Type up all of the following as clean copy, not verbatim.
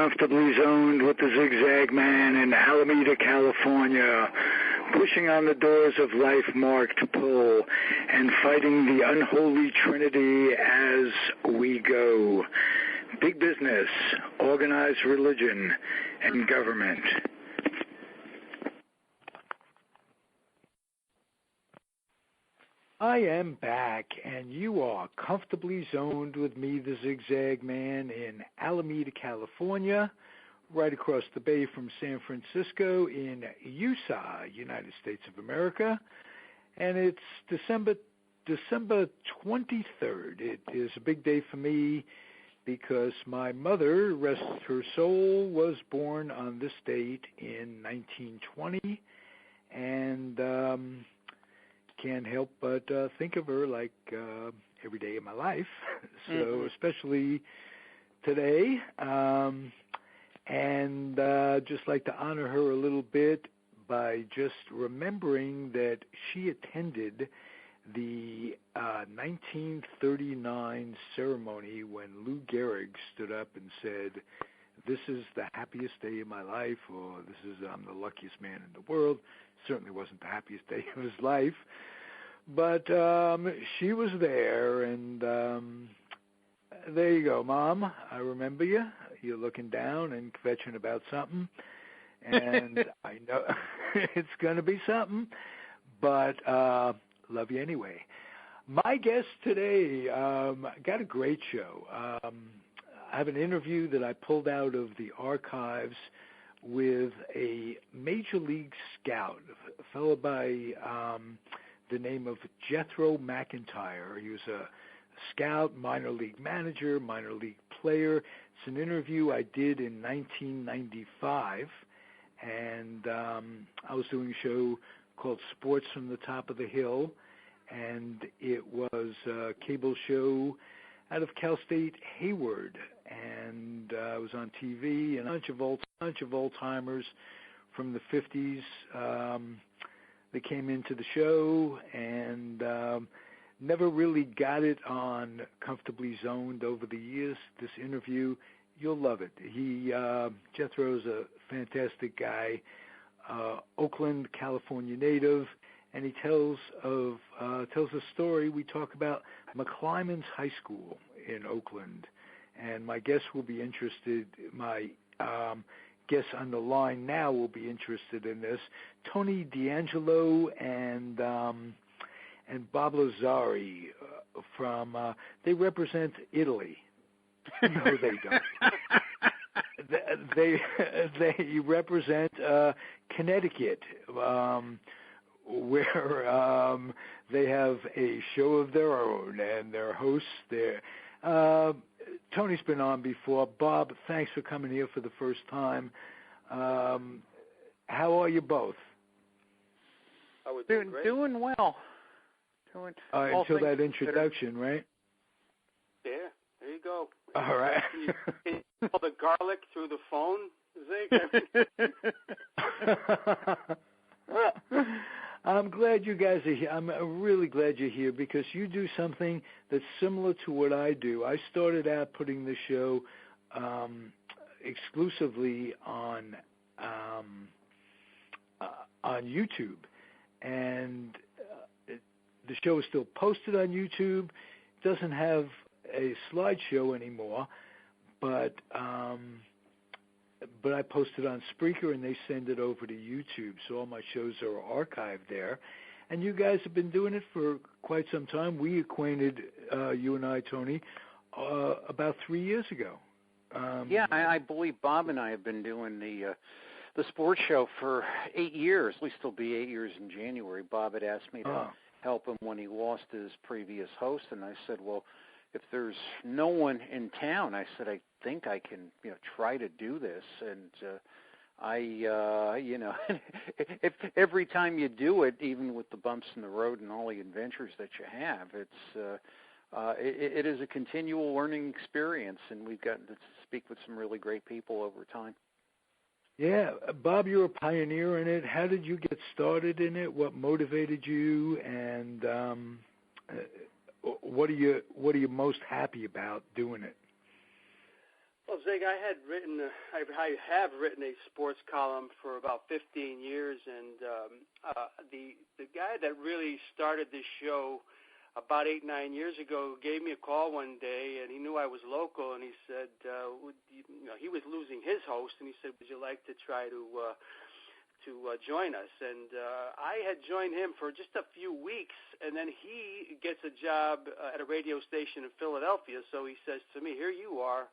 comfortably zoned with the Zigzag Man in Alameda, California, pushing on the doors of life marked pull and fighting the unholy trinity as we go. Big business, organized religion, and government. I am back, and you are comfortably zoned with me, the Zigzag Man, in Alameda, California, right across the bay from San Francisco in USA, United States of America. And it's December 23rd. It is a big day for me because my mother, rest her soul, was born on this date in 1920, and can't help but think of her like every day of my life, so especially today, and just like to honor her a little bit by just remembering that she attended the 1939 ceremony when Lou Gehrig stood up and said, "This is the happiest day of my life," or I'm the luckiest man in the world. Certainly wasn't the happiest day of his life, but she was there, and there you go, Mom. I remember you. You're looking down and kvetching about something, and I know it's going to be something, but love you anyway. My guest today, got a great show. I have an interview that I pulled out of the archives with a Major League scout, a fellow by the name of Jethro McIntyre. He was a scout, minor league manager, minor league player. It's an interview I did in 1995, and I was doing a show called Sports from the Top of the Hill, and it was a cable show out of Cal State Hayward, and I was on TV, and a bunch of old-timers from the 50s that came into the show, and never really got it on Comfortably Zoned over the years. This interview, you'll love it. Jethro's a fantastic guy, Oakland, California native, and he tells a story. We talk about McClymonds High School in Oakland, and my guest will be interested. My guests on the line now will be interested in this. Tony D'Angelo and Bob Lazzari they represent Italy. No, they don't. they represent Connecticut, where they have a show of their own, and their hosts there. Tony's been on before. Bob, thanks for coming here for the first time. How are you both? I was doing well. Until that introduction, right? Yeah, there you go. All right. Can you pull the garlic through the phone, Zig? I'm glad you guys are here. I'm really glad you're here because you do something that's similar to what I do. I started out putting the show exclusively on YouTube, and the show is still posted on YouTube. It doesn't have a slideshow anymore, but I post it on Spreaker, and they send it over to YouTube, so all my shows are archived there. And you guys have been doing it for quite some time. We acquainted, you and I, Tony, about 3 years ago. I believe Bob and I have been doing the sports show for 8 years. At least it'll be 8 years in January. Bob had asked me to help him when he lost his previous host, and I said, well, if there's no one in town, I said, I think I can, try to do this. And if every time you do it, even with the bumps in the road and all the adventures that you have, it is a continual learning experience, and we've gotten to speak with some really great people over time. Yeah, Bob, you're a pioneer in it. How did you get started in it? What motivated you, and what are you most happy about doing it? Well, Well, Zig, I have written a sports column for about 15 years, and the guy that really started this show about 8-9 years ago gave me a call one day, and he knew I was local, and he said, he was losing his host, and he said, would you like to try to join us? And I had joined him for just a few weeks, and then he gets a job at a radio station in Philadelphia. So he says to me, here you are,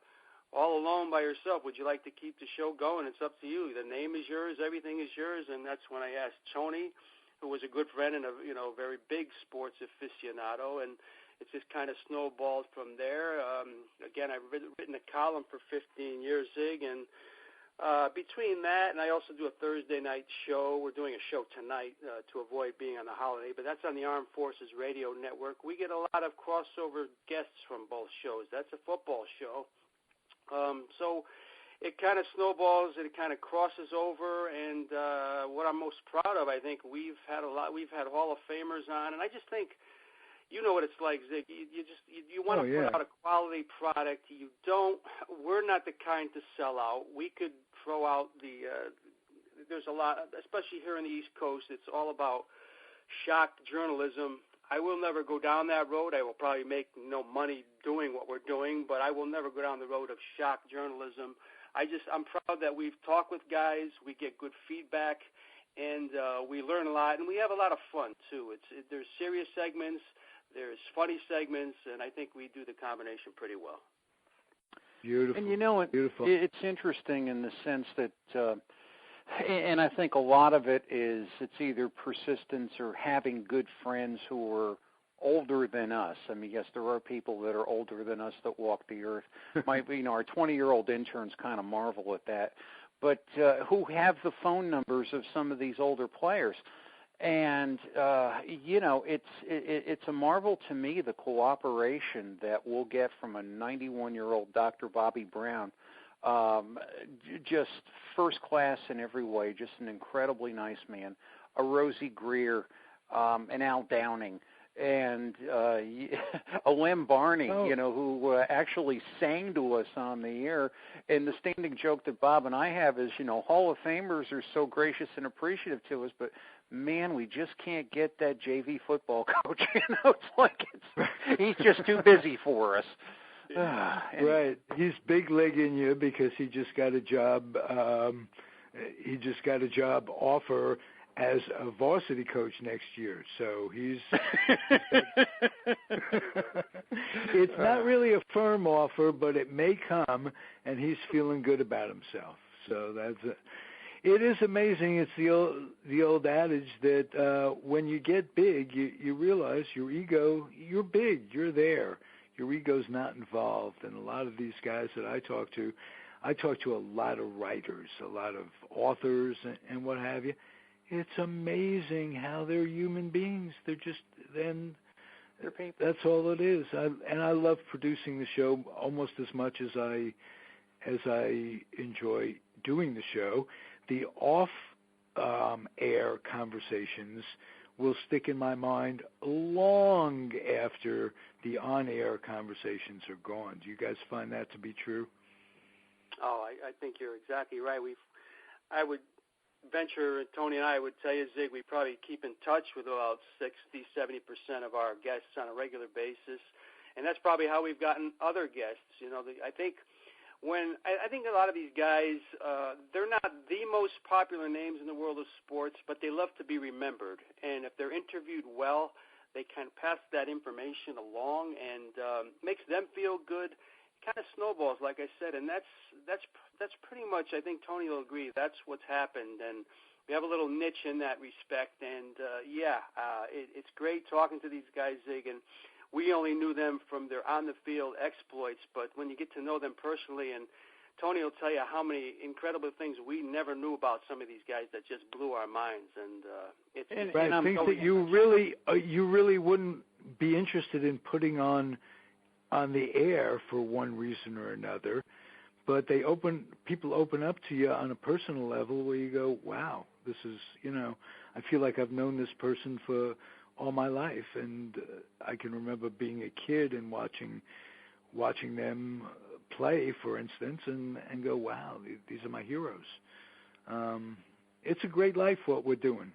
all alone by yourself. Would you like to keep the show going? It's up to you. The name is yours. Everything is yours. And that's when I asked Tony, who was a good friend and a very big sports aficionado, and it just kind of snowballed from there. Again, I've written a column for 15 years, Zig, and between that, and I also do a Thursday night show. We're doing a show tonight to avoid being on the holiday, but that's on the Armed Forces Radio Network. We get a lot of crossover guests from both shows. That's a football show. So it kind of snowballs and it kind of crosses over, and what I'm most proud of, I think we've had Hall of Famers on, and I just think, you know what it's like, Zig. You want to put out a quality product. We're not the kind to sell out. We could throw out there's a lot, especially here on the East Coast, it's all about shock journalism. I will never go down that road. I will probably make no money doing what we're doing, but I will never go down the road of shock journalism. I'm proud that we've talked with guys. We get good feedback, and we learn a lot, and we have a lot of fun too. There's serious segments, there's funny segments, and I think we do the combination pretty well. Beautiful. And beautiful. It's interesting in the sense that, and I think a lot of it is it's either persistence or having good friends who are older than us. I mean, yes, there are people that are older than us that walk the earth. Our 20-year-old interns kind of marvel at that, but who have the phone numbers of some of these older players. And, it's a marvel to me, the cooperation that we'll get from a 91-year-old Dr. Bobby Brown, just first class in every way, just an incredibly nice man, a Rosie Greer, an Al Downing, and a Lem Barney, who actually sang to us on the air. And the standing joke that Bob and I have is, Hall of Famers are so gracious and appreciative to us, but man, we just can't get that JV football coach. It's like he's just too busy for us. Right. He's big-legging you because he just got a job. He just got a job offer as a varsity coach next year. So he's it's not really a firm offer, but it may come, and he's feeling good about himself. So it is amazing. It's the old adage that when you get big, you realize your ego, you're big, you're there. Your ego's not involved. And a lot of these guys that I talk to a lot of writers, a lot of authors and what have you. It's amazing how they're human beings. They're people. That's all it is. And I love producing the show almost as much as I enjoy doing the show. The off-air conversations will stick in my mind long after the on-air conversations are gone. Do you guys find that to be true? Oh, I think you're exactly right. I would venture, Tony and I would tell you, Zig, we probably keep in touch with about 60-70% of our guests on a regular basis, and that's probably how we've gotten other guests. I think a lot of these guys, they're not the most popular names in the world of sports, but they love to be remembered. And if they're interviewed well, they kind of pass that information along and makes them feel good. It kind of snowballs, like I said, and that's pretty much, I think Tony will agree, that's what's happened. And we have a little niche in that respect. And, it's great talking to these guys, Zig, and we only knew them from their on-the-field exploits, but when you get to know them personally, and Tony will tell you how many incredible things we never knew about some of these guys that just blew our minds. And it's things that you really wouldn't be interested in putting on the air for one reason or another, but people open up to you on a personal level where you go, wow, this is, I feel like I've known this person for all my life, and I can remember being a kid and watching them play, for instance, and go, wow, these are my heroes. It's a great life what we're doing.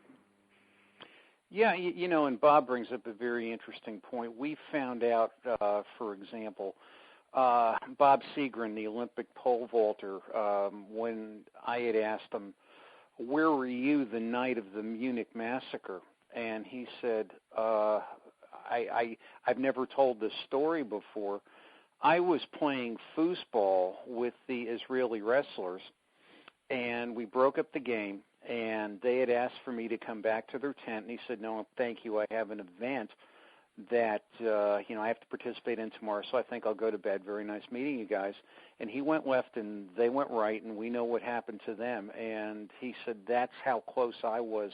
Yeah, and Bob brings up a very interesting point. We found out, for example, Bob Seagren, the Olympic pole vaulter, when I had asked him, where were you the night of the Munich massacre? And he said, I've never told this story before. I was playing foosball with the Israeli wrestlers, and we broke up the game, and they had asked for me to come back to their tent, and he said, no, thank you, I have an event that, I have to participate in tomorrow, so I think I'll go to bed. Very nice meeting you guys. And he went left, and they went right, and we know what happened to them. And he said that's how close I was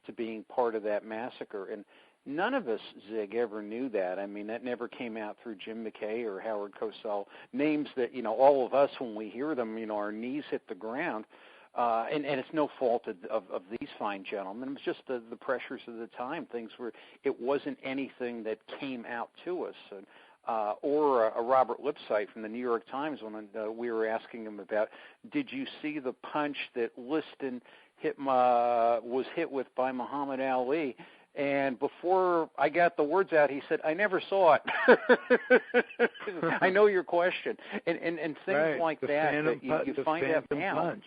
to being part of that massacre. And none of us, Zig, ever knew that. I mean, that never came out through Jim McKay or Howard Cosell, names that, all of us, when we hear them, our knees hit the ground. And it's no fault of these fine gentlemen. It was just the pressures of the time. It wasn't anything that came out to us. Or a Robert Lipsyte from the New York Times when we were asking him about, did you see the punch that Liston was hit with by Muhammad Ali? And before I got the words out, he said, I never saw it. I know your question. And things right. like the that, phantom, you find out now. Punch.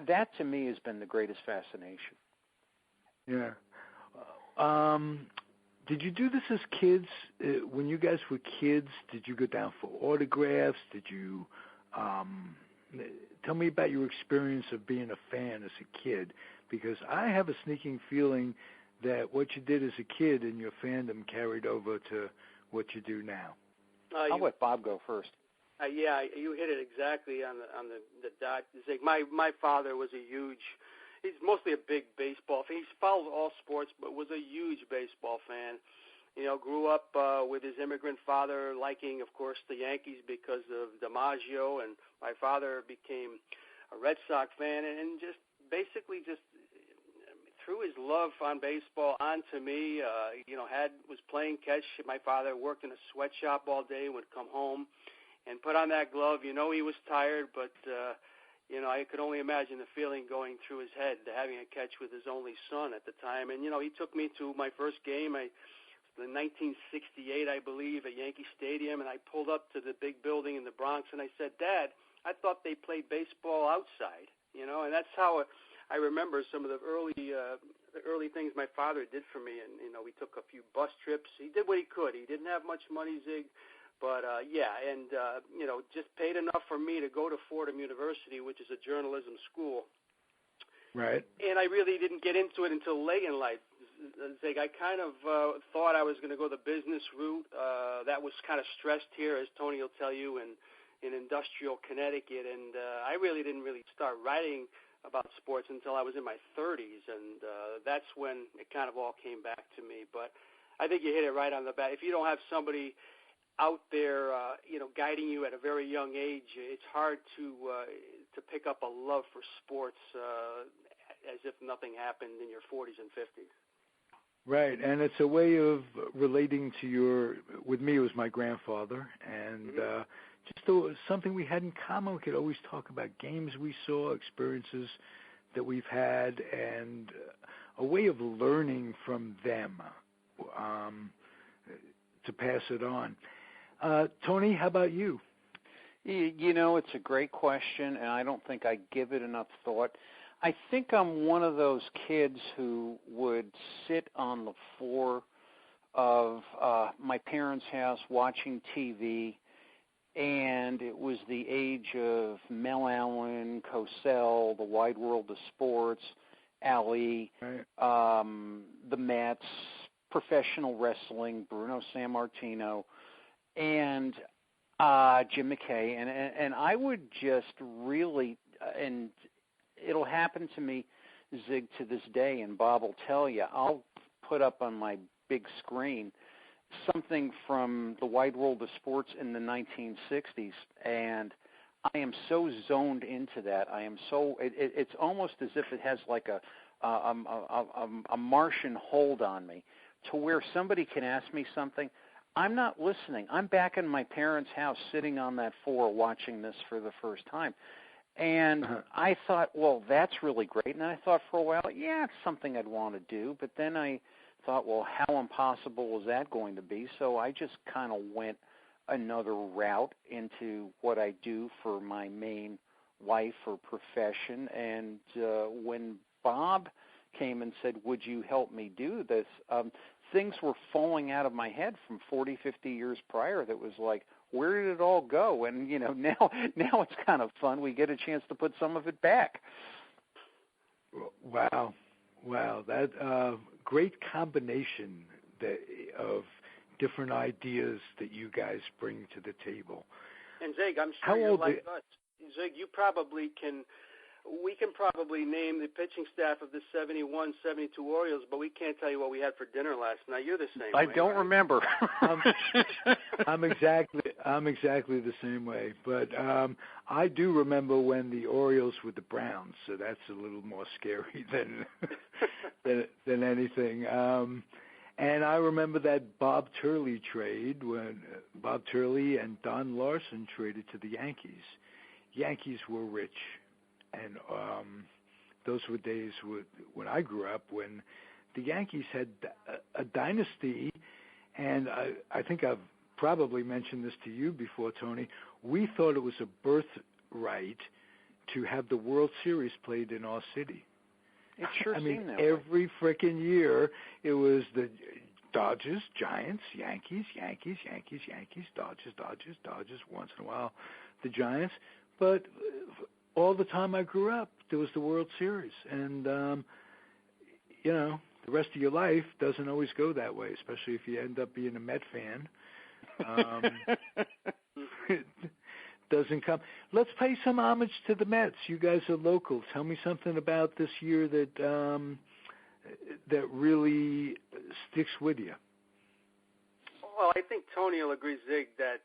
That to me has been the greatest fascination. Yeah. Did you do this as kids? When you guys were kids, did you go down for autographs? Did you tell me about your experience of being a fan as a kid? Because I have a sneaking feeling that what you did as a kid and your fandom carried over to what you do now. I'll let Bob go first. Yeah, you hit it exactly on the dot. My father was he's mostly a big baseball fan. He's followed all sports, but was a huge baseball fan. Grew up with his immigrant father liking, of course, the Yankees because of DiMaggio, and my father became a Red Sox fan, and just basically threw his love on baseball onto me. Was playing catch. My father worked in a sweatshop all day, would come home and put on that glove. He was tired, but I could only imagine the feeling going through his head, having a catch with his only son at the time. And he took me to my first game. In 1968, I believe, at Yankee Stadium, and I pulled up to the big building in the Bronx, and I said, Dad, I thought they played baseball outside, and that's how I remember some of the early things my father did for me. And we took a few bus trips. He did what he could. He didn't have much money, Zig, but just paid enough for me to go to Fordham University, which is a journalism school. Right. And I really didn't get into it until late in life. Zig, I kind of thought I was going to go the business route. That was kind of stressed here, as Tony will tell you, in industrial Connecticut. And I really didn't start writing about sports until I was in my 30s, and that's when it kind of all came back to me. But I think you hit it right on the bat. If you don't have somebody out there, guiding you at a very young age, it's hard to pick up a love for sports as if nothing happened in your 40s and 50s. Right, and it's a way of relating to with me, it was my grandfather, and just something we had in common. We could always talk about games we saw, experiences that we've had, and a way of learning from them to pass it on. Tony, how about you? It's a great question, and I don't think I give it enough thought. I think I'm one of those kids who would sit on the floor of my parents' house watching TV, and it was the age of Mel Allen, Cosell, The Wide World of Sports, Ali, right. The Mets, professional wrestling, Bruno Sammartino, and Jim McKay, and I would just really, and it'll happen to me, Zig, to this day, and Bob will tell you, I'll put up on my big screen something from The Wide World of Sports in the 1960s, and I am so zoned into that. I am so, it's almost as if it has like a Martian hold on me, to where somebody can ask me something, I'm not listening. I'm back in my parents' house sitting on that floor watching this for the first time. And I thought, well, that's really great. And I thought for a while, yeah, it's something I'd want to do. But then I thought, well, how impossible is that going to be? So I just kind of went another route into what I do for my main life or profession. And when Bob came and said, would you help me do this, things were falling out of my head from 40, 50 years prior that was like, where did it all go? And, now it's kind of fun. We get a chance to put some of it back. Wow. That great combination of different ideas that you guys bring to the table. And Zig, I'm sure you're like us. Zig, we can probably name the pitching staff of the 71, 72 Orioles, but we can't tell you what we had for dinner last night. You're the same way. I don't remember. I'm exactly the same way. But I do remember when the Orioles were the Browns, so that's a little more scary than anything. And I remember that Bob Turley trade when Bob Turley and Don Larson traded to the Yankees. Yankees were rich. And those were days when I grew up when the Yankees had a dynasty, and I think I've probably mentioned this to you before, Tony. We thought it was a birthright to have the World Series played in our city. It sure seemed that every way. frickin' year it was the Dodgers, Giants, Yankees, Yankees, Dodgers. Once in a while, the Giants, but all the time I grew up, there was the World Series. And, the rest of your life doesn't always go that way, especially if you end up being a Met fan. It doesn't come. Let's pay some homage to the Mets. You guys are local. Tell me something about this year that really sticks with you. Well, I think Tony will agree, Zig, that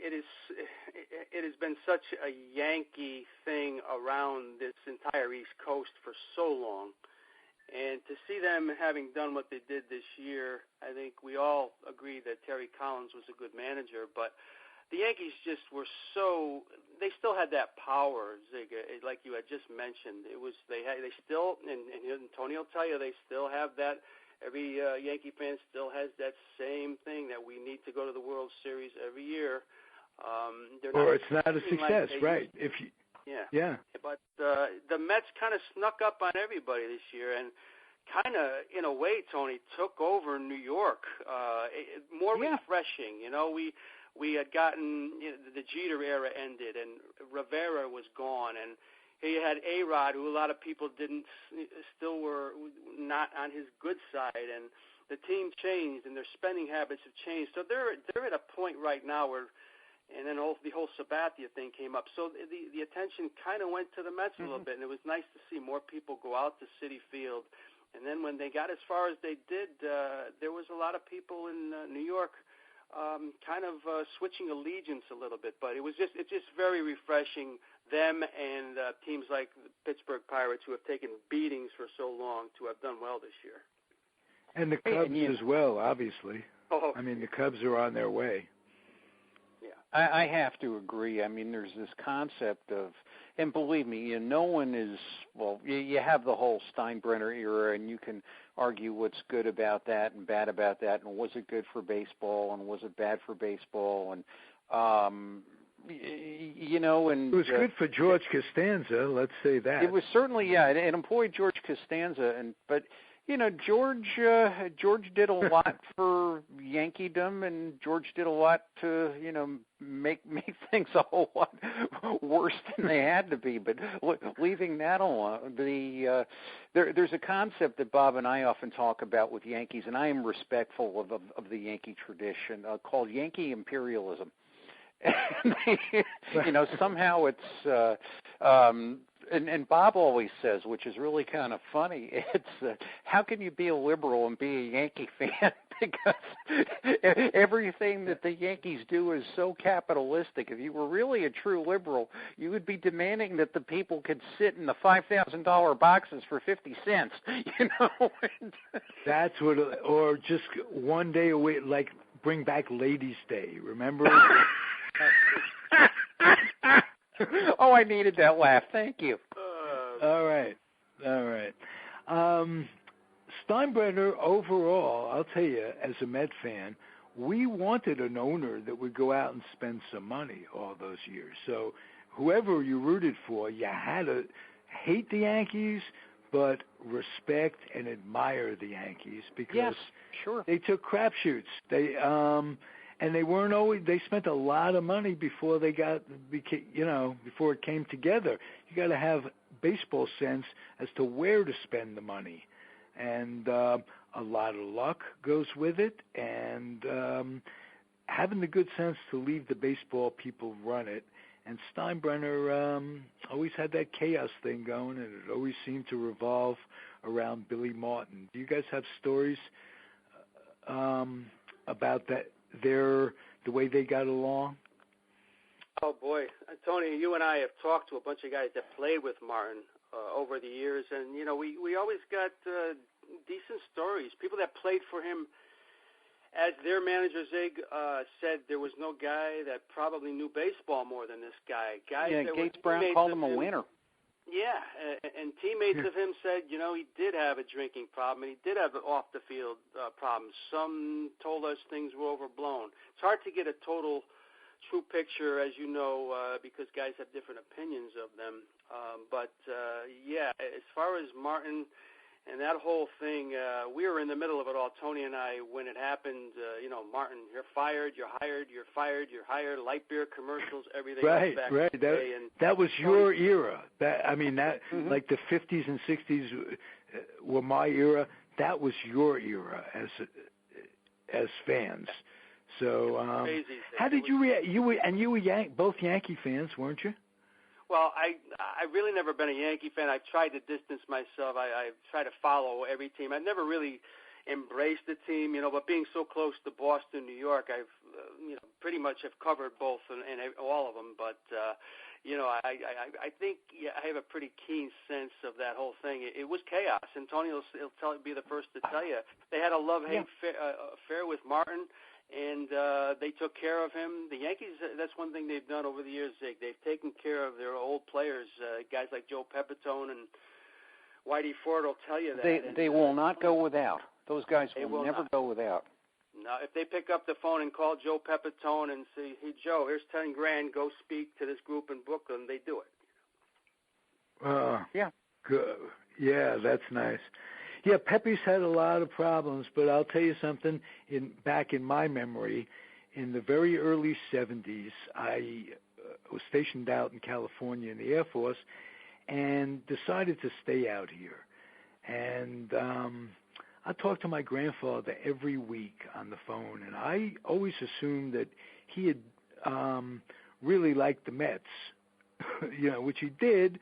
it has been such a Yankee thing around this entire East Coast for so long. And to see them having done what they did this year, I think we all agree that Terry Collins was a good manager. But the Yankees just were they still had that power, Zig, like you had just mentioned. They still, and Tony will tell you, they still have that. Every Yankee fan still has that same thing that we need to go to the World Series every year. Or it's not a success, right? Yeah. But the Mets kind of snuck up on everybody this year, and kind of, in a way, Tony, took over New York. More refreshing. We had gotten the Jeter era ended, and Rivera was gone, and he had A-Rod, who a lot of people still were not on his good side, and the team changed, and their spending habits have changed. So they're at a point right now where. And then the whole Sabathia thing came up. So the attention kind of went to the Mets a little bit, and it was nice to see more people go out to Citi Field. And then when they got as far as they did, there was a lot of people in New York kind of switching allegiance a little bit. But it's just very refreshing, them and teams like the Pittsburgh Pirates, who have taken beatings for so long, to have done well this year. And the Cubs as well, obviously. Oh. The Cubs are on their way. I have to agree. There's this concept of, and believe me, no one is, you have the whole Steinbrenner era, and you can argue what's good about that and bad about that, and was it good for baseball, and was it bad for baseball, and, and it was good for George Costanza, let's say that. It was certainly, it employed George Costanza, but George did a lot for Yankeedom, and George did a lot to, make things a whole lot worse than they had to be. But leaving that alone, there's a concept that Bob and I often talk about with Yankees, and I am respectful of the Yankee tradition, called Yankee imperialism. Somehow it's and Bob always says, which is really kind of funny, it's how can you be a liberal and be a Yankee fan? Because everything that the Yankees do is so capitalistic. If you were really a true liberal, you would be demanding that the people could sit in the $5,000 boxes for 50 cents. That's what, or just one day away, like bring back Ladies' Day. Remember? Oh, I needed that laugh. Thank you. All right. Steinbrenner, overall, I'll tell you, as a Met fan, we wanted an owner that would go out and spend some money all those years. So whoever you rooted for, you had to hate the Yankees, but respect and admire the Yankees because they took crapshoots. And they weren't always. They spent a lot of money before before it came together. You got to have baseball sense as to where to spend the money, and a lot of luck goes with it, and having the good sense to leave the baseball people run it. And Steinbrenner always had that chaos thing going, and it always seemed to revolve around Billy Martin. Do you guys have stories about that? The way they got along? Oh, boy. Tony, you and I have talked to a bunch of guys that played with Martin over the years, and, we always got decent stories. People that played for him, as their manager, Zig, said there was no guy that probably knew baseball more than this guy. Gates Brown called him a winner. Yeah, and teammates of him said, he did have a drinking problem, and he did have off-the-field problems. Some told us things were overblown. It's hard to get a total true picture, as you know, because guys have different opinions of them. But as far as Martin and that whole thing, we were in the middle of it all, Tony and I, when it happened. Martin, you're fired, you're hired, you're fired, you're hired, light beer commercials, everything. Right. That was your era. Like the 50s and 60s were my era. That was your era as fans. So, crazy. How did you react? You were both Yankee fans, weren't you? Well, I really never been a Yankee fan. I tried to distance myself. I try to follow every team. I've never really embraced the team, but being so close to Boston, New York, I've pretty much have covered both and all of them. But I think I have a pretty keen sense of that whole thing. It was chaos, and Tony will be the first to tell you they had a love-hate affair with Martin. And they took care of him. The Yankees, that's one thing they've done over the years, Zig. They've taken care of their old players, guys like Joe Pepitone and Whitey Ford will tell you that. They will not go without. Those guys will never go without. No, if they pick up the phone and call Joe Pepitone and say, hey, Joe, here's $10,000, go speak to this group in Brooklyn, they do it. Good. Yeah, that's nice. Yeah, Pepe's had a lot of problems, but I'll tell you something. Back in my memory, in the very early 70s, I was stationed out in California in the Air Force and decided to stay out here. And I talked to my grandfather every week on the phone, and I always assumed that he had really liked the Mets, which he did.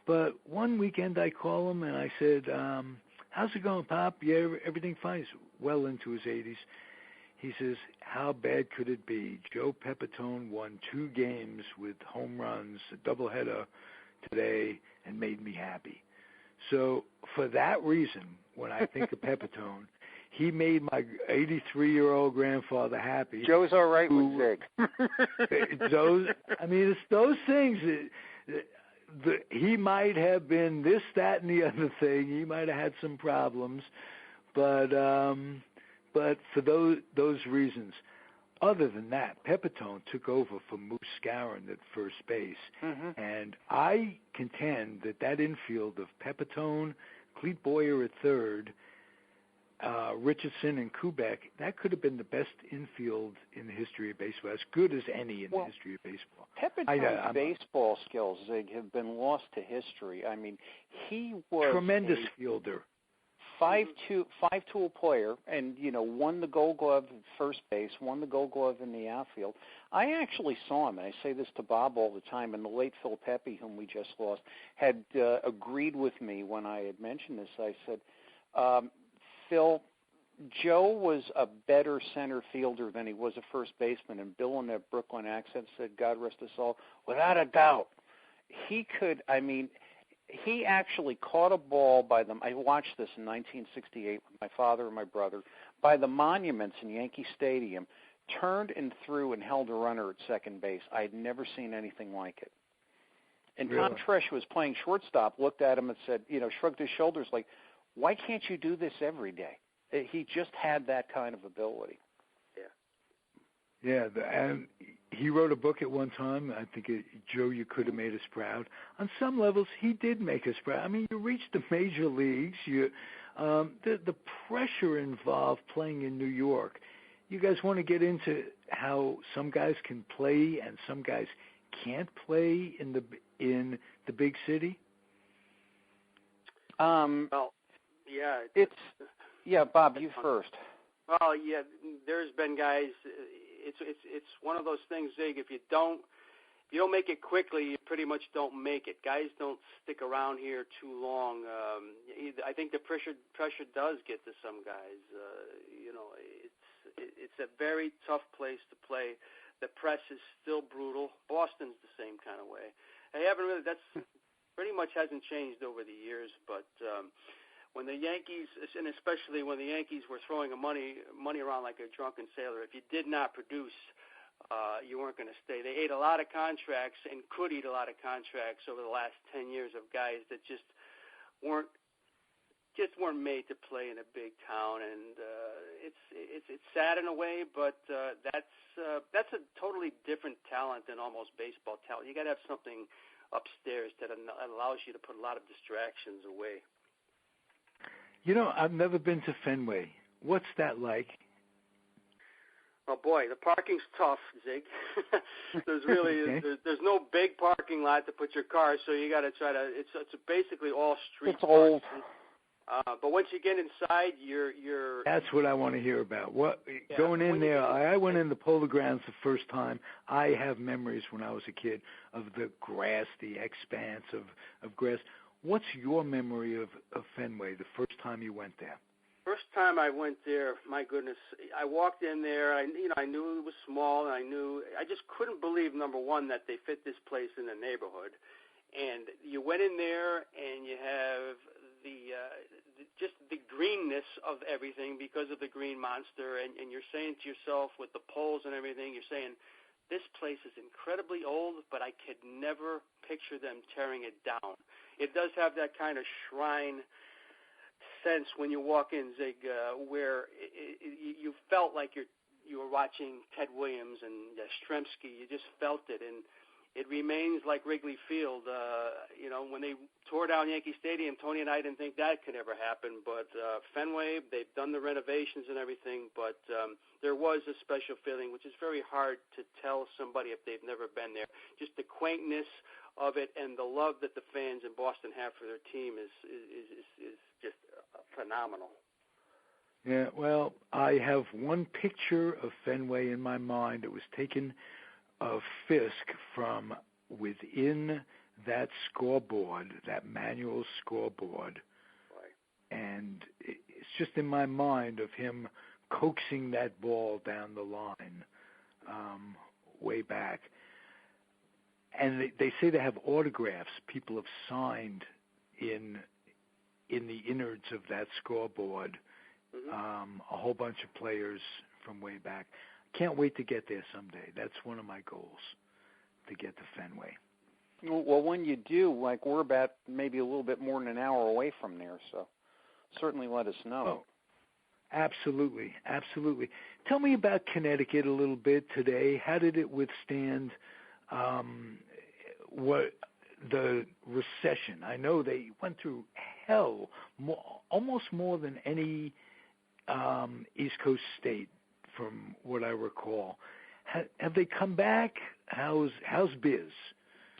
But one weekend I called him and I said, how's it going, Pop? Yeah, everything fine. He's well into his 80s. He says, how bad could it be? Joe Pepitone won 2 games with home runs, a doubleheader today, and made me happy. So for that reason, when I think of Pepitone, he made my 83-year-old grandfather happy. Joe's all right with Zig. It's those things. He might have been this, that, and the other thing. He might have had some problems, but for those reasons. Other than that, Pepitone took over for Moose Skowron at first base, and I contend that infield of Pepitone, Clete Boyer at third, Richardson and Kubek, that could have been the best infield in the history of baseball, as good as any in the history of baseball. Pepitone's baseball skills, Zig, have been lost to history. I mean, he was tremendous fielder. 5-tool player, and won the Gold Glove at first base, won the Gold Glove in the outfield. I actually saw him, and I say this to Bob all the time, and the late Phil Pepe, whom we just lost, had agreed with me when I had mentioned this. I said, Phil, Joe was a better center fielder than he was a first baseman, and Bill in that Brooklyn accent said, God rest his soul, without a doubt. He could, he actually caught a ball by the. I watched this in 1968 with my father and my brother by the monuments in Yankee Stadium. Turned and threw and held a runner at second base. I had never seen anything like it. And Really? Tom Tresh, who was playing shortstop, looked at him and said, shrugged his shoulders like, why can't you do this every day? He just had that kind of ability. Yeah, and he wrote a book at one time. I think, Joe, you could have made us proud. On some levels, he did make us proud. I mean, you reached the major leagues. The pressure involved playing in New York. You guys want to get into how some guys can play and some guys can't play in the big city? Well, yeah. Bob, you first. Well, yeah, there's been guys. It's one of those things, Zig. If you don't make it quickly, you pretty much don't make it. Guys don't stick around here too long. I think the pressure does get to some guys. It's a very tough place to play. The press is still brutal. Boston's the same kind of way. That's pretty much hasn't changed over the years. But when the Yankees, and especially when the Yankees were throwing money around like a drunken sailor, if you did not produce, you weren't going to stay. They ate a lot of contracts and could eat a lot of contracts over the last 10 years of guys that just weren't made to play in a big town, and it's sad in a way, but that's a totally different talent than almost baseball talent. You got to have something upstairs that allows you to put a lot of distractions away. I've never been to Fenway. What's that like? Oh boy, the parking's tough, Zig. There's there's no big parking lot to put your car, so you got to try to. It's basically all street. It's old. But once you get inside, you're. That's what I want to hear about. Going in there? I went in the Polo Grounds the first time. I have memories when I was a kid of the grass, the expanse of grass. What's your memory of Fenway the first time you went there? First time I went there, my goodness, I walked in there. I knew it was small, and I just couldn't believe, number one, that they fit this place in the neighborhood. And you went in there, and you have just the greenness of everything because of the green monster, and you're saying to yourself with the poles and everything, you're saying, this place is incredibly old, but I could never picture them tearing it down. It does have that kind of shrine sense when you walk in, Zig, where you felt like you were watching Ted Williams and Yastrzemski. You just felt it, and it remains like Wrigley Field. When they tore down Yankee Stadium, Tony and I didn't think that could ever happen. But Fenway, they've done the renovations and everything, but there was a special feeling, which is very hard to tell somebody if they've never been there. Just the quaintness of it and the love that the fans in Boston have for their team is just phenomenal. Yeah, well, I have one picture of Fenway in my mind. It was taken of Fisk from within that scoreboard, that manual scoreboard. Right. And it's just in my mind of him coaxing that ball down the line way back. And they say they have autographs people have signed in the innards of that scoreboard, a whole bunch of players from way back. Can't wait to get there someday. That's one of my goals, to get to Fenway. Well, when you do, we're about maybe a little bit more than an hour away from there, so certainly let us know. Oh, absolutely, absolutely. Tell me about Connecticut a little bit today. How did it withstand the recession? I know they went through hell, almost more than any East Coast state, from what I recall. Have they come back? How's biz?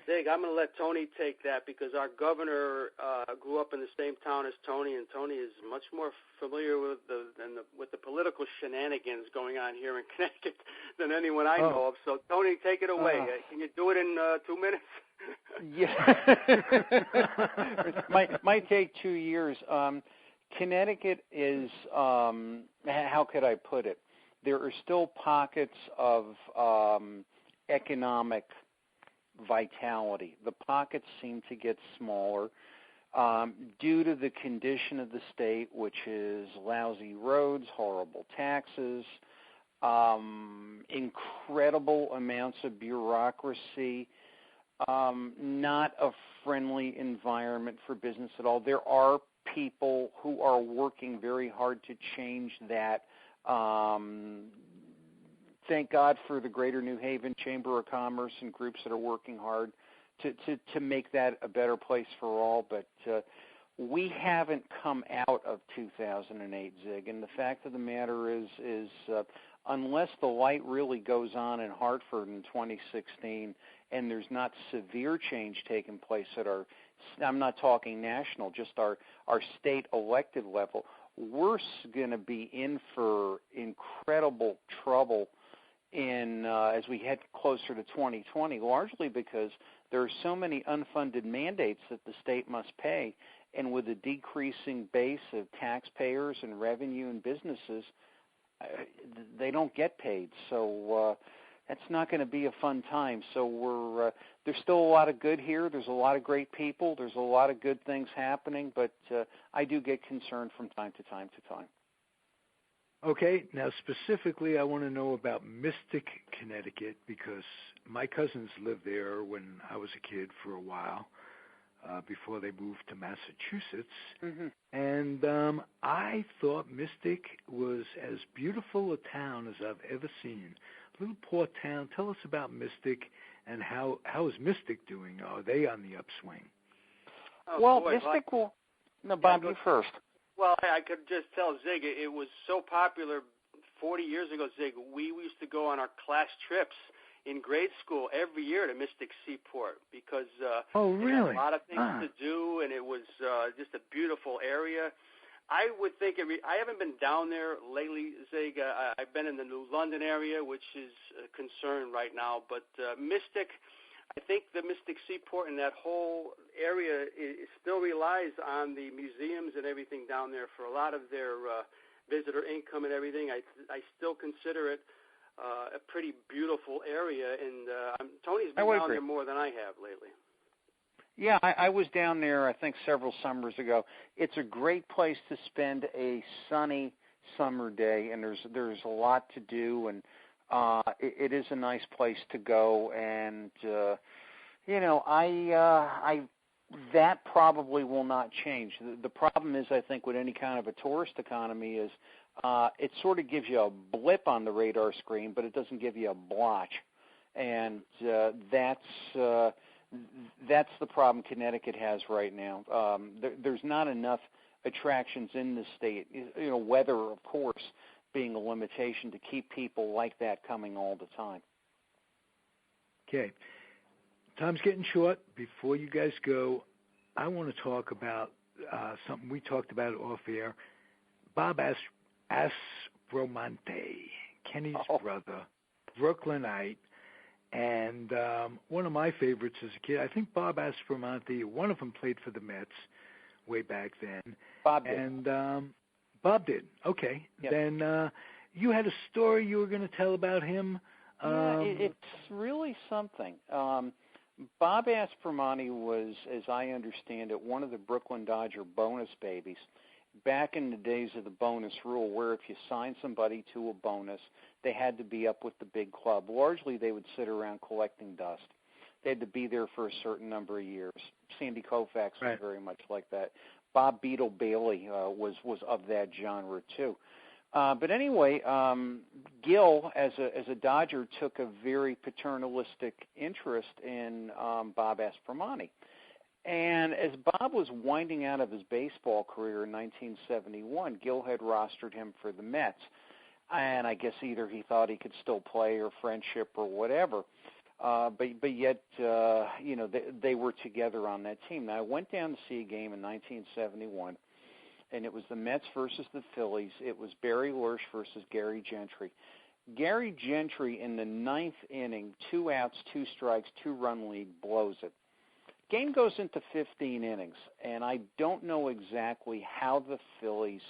Zig, I'm going to let Tony take that because our governor grew up in the same town as Tony, and Tony is much more familiar with the political shenanigans going on here in Connecticut than anyone I know of. So, Tony, take it away. Can you do it in 2 minutes? Yeah. might take 2 years. Connecticut is, how could I put it? There are still pockets of economic vitality. The pockets seem to get smaller. Due to the condition of the state, which is lousy roads, horrible taxes, incredible amounts of bureaucracy, not a friendly environment for business at all. There are people who are working very hard to change that. Thank God for the Greater New Haven Chamber of Commerce and groups that are working hard to make that a better place for all. But we haven't come out of 2008, Zig. And the fact of the matter is unless the light really goes on in Hartford in 2016 and there's not severe change taking place at our, I'm not talking national, just our state elected level, we're going to be in for incredible trouble as we head closer to 2020, largely because there are so many unfunded mandates that the state must pay, and with a decreasing base of taxpayers and revenue and businesses, they don't get paid. So that's not going to be a fun time. So there's still a lot of good here. There's a lot of great people. There's a lot of good things happening, but I do get concerned from time to time to time. Okay, now specifically I want to know about Mystic, Connecticut, because my cousins lived there when I was a kid for a while, before they moved to Massachusetts. Mm-hmm. And I thought Mystic was as beautiful a town as I've ever seen. Little port town. Tell us about Mystic, and how is Mystic doing? Are they on the upswing? Mystic will... No, Bob, you first. Well, I could just tell Zig, it was so popular 40 years ago, Zig. We used to go on our class trips in grade school every year to Mystic Seaport because they had a lot of things to do, and it was just a beautiful area. I would think I haven't been down there lately, Zig. I've been in the New London area, which is a concern right now. But Mystic, I think the Mystic Seaport and that whole area still relies on the museums and everything down there for a lot of their visitor income and everything. I still consider it a pretty beautiful area, and Tony's been down there more than I have lately. Yeah, I was down there, I think, several summers ago. It's a great place to spend a sunny summer day, and there's a lot to do, and it is a nice place to go. And that probably will not change. The problem is, I think, with any kind of a tourist economy is it sort of gives you a blip on the radar screen, but it doesn't give you a blotch, and that's the problem Connecticut has right now. There's not enough attractions in the state. Weather, of course, being a limitation to keep people like that coming all the time. Okay. Time's getting short. Before you guys go, I want to talk about something we talked about off air. Bob Aspromonte, Kenny's brother, Brooklynite, and one of my favorites as a kid. I think Bob Aspromonte, one of them played for the Mets way back then. Bob did. And Bob did. Okay. Yep. Then you had a story you were going to tell about him. It's really something. Bob Aspromonte was, as I understand it, one of the Brooklyn Dodger bonus babies back in the days of the bonus rule, where if you signed somebody to a bonus, they had to be up with the big club. Largely, they would sit around collecting dust. They had to be there for a certain number of years. Sandy Koufax was very much like that. Bob Beetle Bailey was of that genre, too. But anyway, Gil, as a Dodger, took a very paternalistic interest in Bob Aspromonte. And as Bob was winding out of his baseball career in 1971, Gil had rostered him for the Mets. And I guess either he thought he could still play or friendship or whatever. But yet, they were together on that team. Now, I went down to see a game in 1971, and it was the Mets versus the Phillies. It was Barry Lurch versus Gary Gentry. Gary Gentry, in the ninth inning, 2 outs, 2 strikes, 2-run lead, blows it. Game goes into 15 innings, and I don't know exactly how the Phillies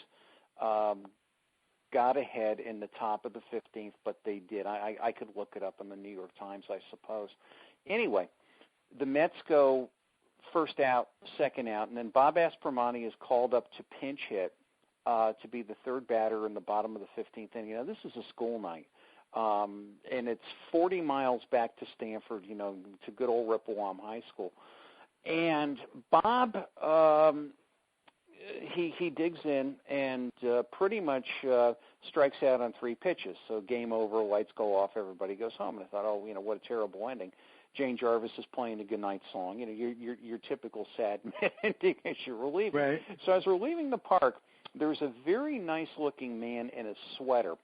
got ahead in the top of the 15th, but they did. I could look it up in the New York Times, I suppose. Anyway, the Mets go first out, second out, and then Bob Aspromonte is called up to pinch hit to be the third batter in the bottom of the 15th inning. This is a school night, and it's 40 miles back to Stanford, to good old Rippewam High School. And Bob, he digs in and pretty much strikes out on 3 pitches. So game over, lights go off, everybody goes home. And I thought, what a terrible ending. Jane Jarvis is playing a goodnight song. Your typical sad ending as you're relieving. Right. So as we're leaving the park, there's a very nice-looking man in a sweater,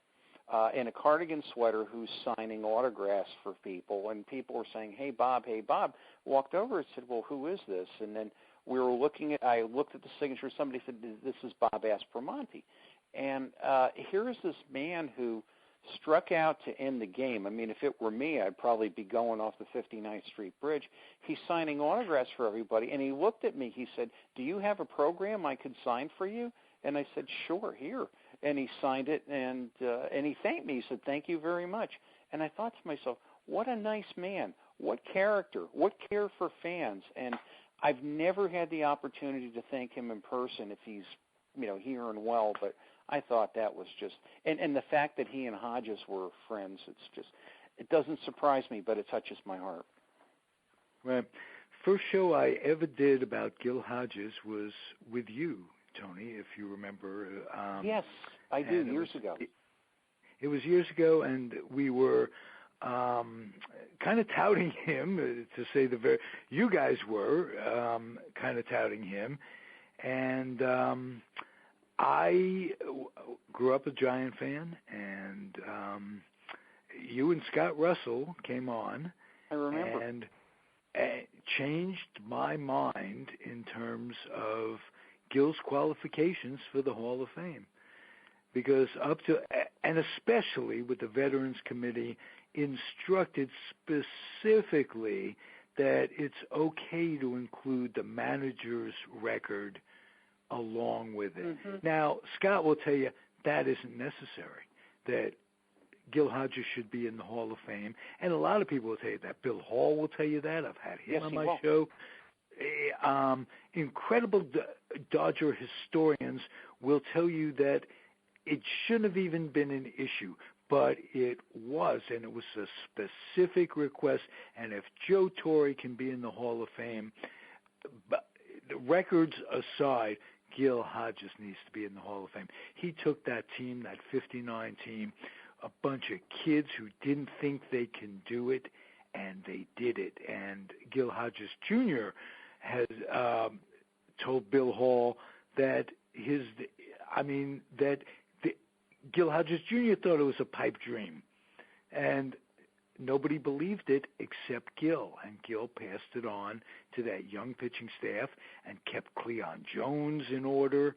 in a cardigan sweater, who's signing autographs for people. And people were saying, "Hey, Bob, hey, Bob." Walked over and said, "Well, who is this?" And then I looked at the signature. Somebody said, "This is Bob Aspromonte." And here is this man who struck out to end the game. I mean, if it were me, I'd probably be going off the 59th Street Bridge. He's signing autographs for everybody. And he looked at me. He said, "Do you have a program I could sign for you?" And I said, "Sure, here." And he signed it, and he thanked me. He said, "Thank you very much." And I thought to myself, what a nice man. What character. What care for fans. And I've never had the opportunity to thank him in person if he's, here and well, but I thought that was just, and the fact that he and Hodges were friends, it doesn't surprise me, but it touches my heart. Right. First show I ever did about Gil Hodges was with you, Tony, if you remember. Yes, I do, years ago. It was years ago, and we were kind of touting him, to say you guys were kind of touting him, and I grew up a Giant fan, and you and Scott Russell came on. I remember. And changed my mind in terms of Gil's qualifications for the Hall of Fame. Because and especially with the Veterans Committee instructed specifically that it's okay to include the manager's record along with it. Mm-hmm. Now, Scott will tell you that isn't necessary, that Gil Hodges should be in the Hall of Fame. And a lot of people will tell you that. Bill Hall will tell you that. I've had him on my show. Incredible Dodger historians will tell you that it shouldn't have even been an issue, but it was, and it was a specific request. And if Joe Torre can be in the Hall of Fame, records aside, Gil Hodges needs to be in the Hall of Fame. He took that team, that 59 team, a bunch of kids who didn't think they can do it, and they did it. And Gil Hodges Jr. has told Bill Hall that Gil Hodges Jr. thought it was a pipe dream, and nobody believed it except Gil, and Gil passed it on to that young pitching staff and kept Cleon Jones in order.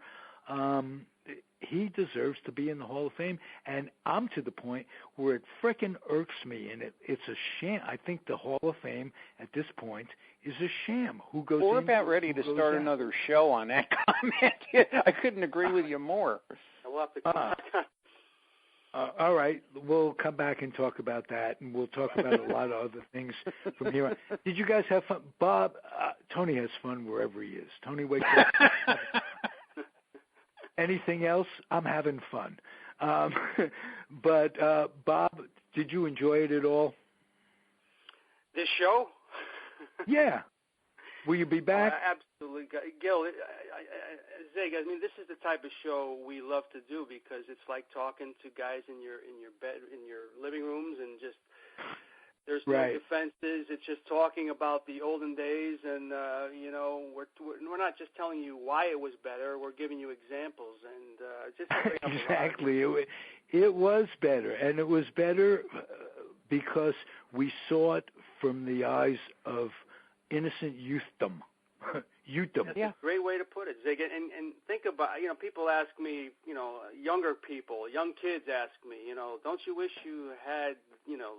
He deserves to be in the Hall of Fame, and I'm to the point where it frickin' irks me, and it's a sham. I think the Hall of Fame at this point is a sham. Who goes? We're about ready to start another show on that comment. I couldn't agree with you more. We'll have to come back. All right, we'll come back and talk about that, and we'll talk about a lot of other things from here on. Did you guys have fun? Bob, Tony has fun wherever he is. Tony wakes up. Anything else? I'm having fun. But Bob, did you enjoy it at all? This show? Yeah. Will you be back? Absolutely, Gil. Zig, I mean, this is the type of show we love to do because it's like talking to guys in your bed, in your living rooms, and just there's no defenses. It's just talking about the olden days, and we're not just telling you why it was better. We're giving you examples, and just exactly. It was better, and it was better because we saw it from the eyes of innocent youthdom. That's a great way to put it, Zig. And think about, people ask me, younger people, young kids ask me, don't you wish you had,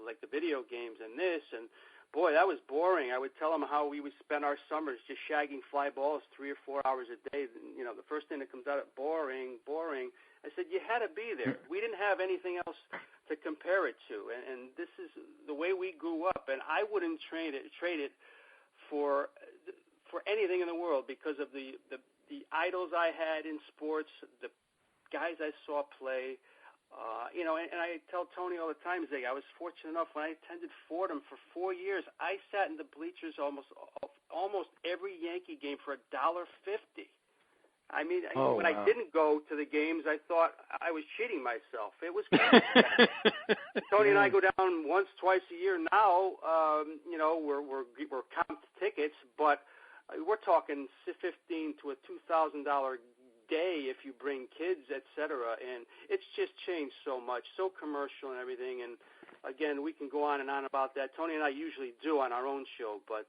like the video games and this? And boy, that was boring. I would tell them how we would spend our summers just shagging fly balls 3 or 4 hours a day. The first thing that comes out of boring. I said, you had to be there. We didn't have anything else to compare it to. And this is the way we grew up. And I wouldn't trade it for for anything in the world because of the idols I had in sports, the guys I saw play. And I tell Tony all the time, Zig, I was fortunate enough when I attended Fordham for 4 years. I sat in the bleachers almost every Yankee game for $1.50. I mean, when I didn't go to the games, I thought I was cheating myself. It was crazy. Tony and I go down once, twice a year now. We're comped tickets, but we're talking $15 to a $2,000 day if you bring kids, etc. And it's just changed so much, so commercial and everything. And again, we can go on and on about that. Tony and I usually do on our own show, but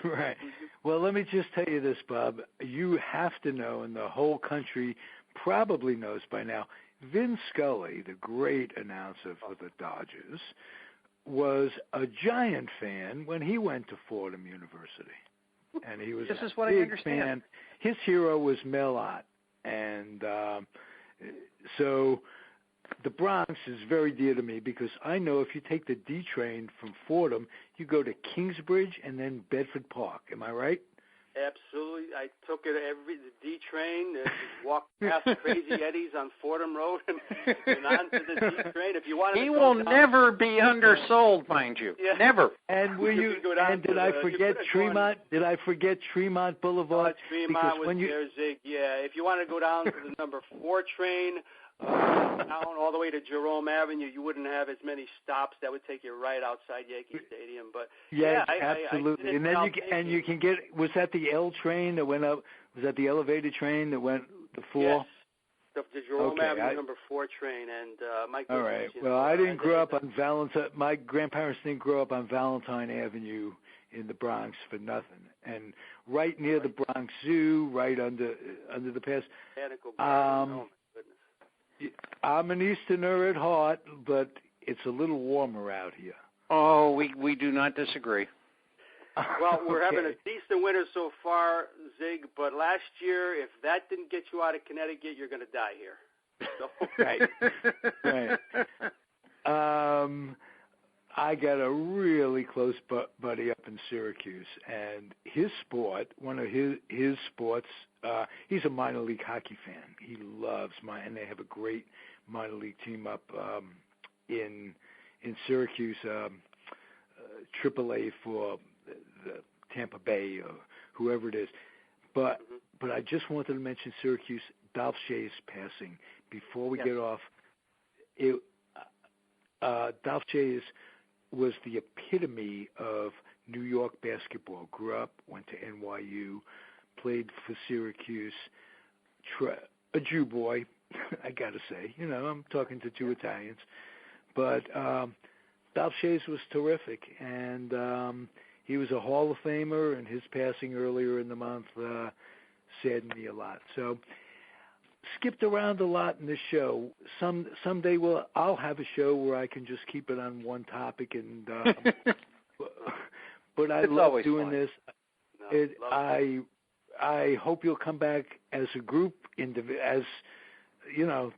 right. Well, let me just tell you this, Bob. You have to know, and the whole country probably knows by now, Vin Scully, the great announcer for the Dodgers, was a giant fan when he went to Fordham University. And he was a big fan. His hero was Mel Ott. And so the Bronx is very dear to me because I know if you take the D train from Fordham, you go to Kingsbridge and then Bedford Park. Am I right? Absolutely. I took it the D train, walked past Crazy Eddie's on Fordham Road and onto the D train. If you wanted he will never be undersold, mind you. Yeah. Never. And did I forget Tremont? Did I forget Tremont Boulevard? Tremont was there, Zig. Yeah. If you wanted to go down to the number 4 train, down all the way to Jerome Avenue, you wouldn't have as many stops. That would take you right outside Yankee Stadium. But yes, absolutely. And then you can get. Was that the L train that went up? Was that the elevated train that went the 4? Yes, the Jerome Avenue number 4 train. And my goodness, all right. Well, I didn't grow up on Valentine. My grandparents didn't grow up on Valentine Avenue in the Bronx for nothing. And right near the Bronx Zoo, right under the pass. I'm an Easterner at heart, but it's a little warmer out here. Oh, we do not disagree. Well, we're having a decent winter so far, Zig, but last year, if that didn't get you out of Connecticut, you're going to die here. So. Right. I got a really close buddy up in Syracuse, and his sport, one of his sports, he's a minor league hockey fan. He loves and they have a great minor league team up in Syracuse, AAA for the Tampa Bay or whoever it is. But I just wanted to mention Syracuse, Dolph Shay's passing. Before we get off, Dolph Shay was the epitome of New York basketball. Grew up, went to NYU, played for Syracuse, a Jew boy, I got to say. I'm talking to two Italians. But Dolph Shay was terrific, and he was a Hall of Famer, and his passing earlier in the month saddened me a lot. So skipped around a lot in this show. Someday I'll have a show where I can just keep it on one topic, and but I love doing this. I hope you'll come back as a group, as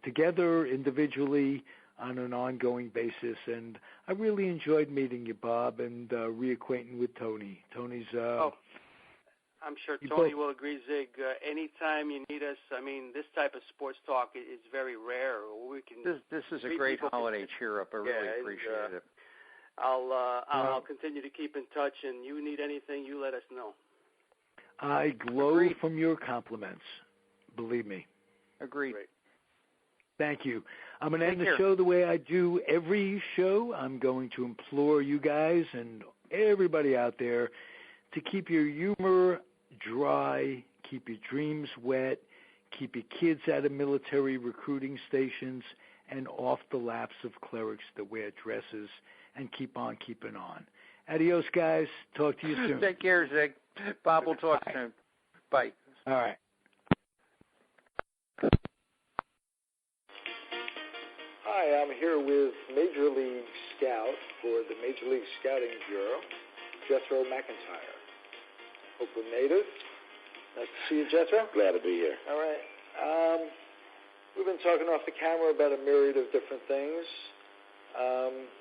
together individually on an ongoing basis. And I really enjoyed meeting you, Bob, and reacquainting with Tony. Tony's. I'm sure Tony will agree, Zig. Anytime you need us, I mean, this type of sports talk is very rare. We can. This is a great holiday cheer-up. I really appreciate it. I'll continue to keep in touch, and you need anything, you let us know. I glow from your compliments. Believe me. Agreed. Great. Thank you. I'm going to end the show the way I do every show. I'm going to implore you guys and everybody out there to keep your humor dry, keep your dreams wet, keep your kids out of military recruiting stations and off the laps of clerics that wear dresses, and keep on keeping on. Adios, guys. Talk to you soon. Take care, Zig. Bob will talk soon. Bye. All right. Hi, I'm here with Major League Scout for the Major League Scouting Bureau, Jethro McIntyre. Oakland native. Nice to see you, Jethro. Glad to be here. All right. We've been talking off the camera about a myriad of different things,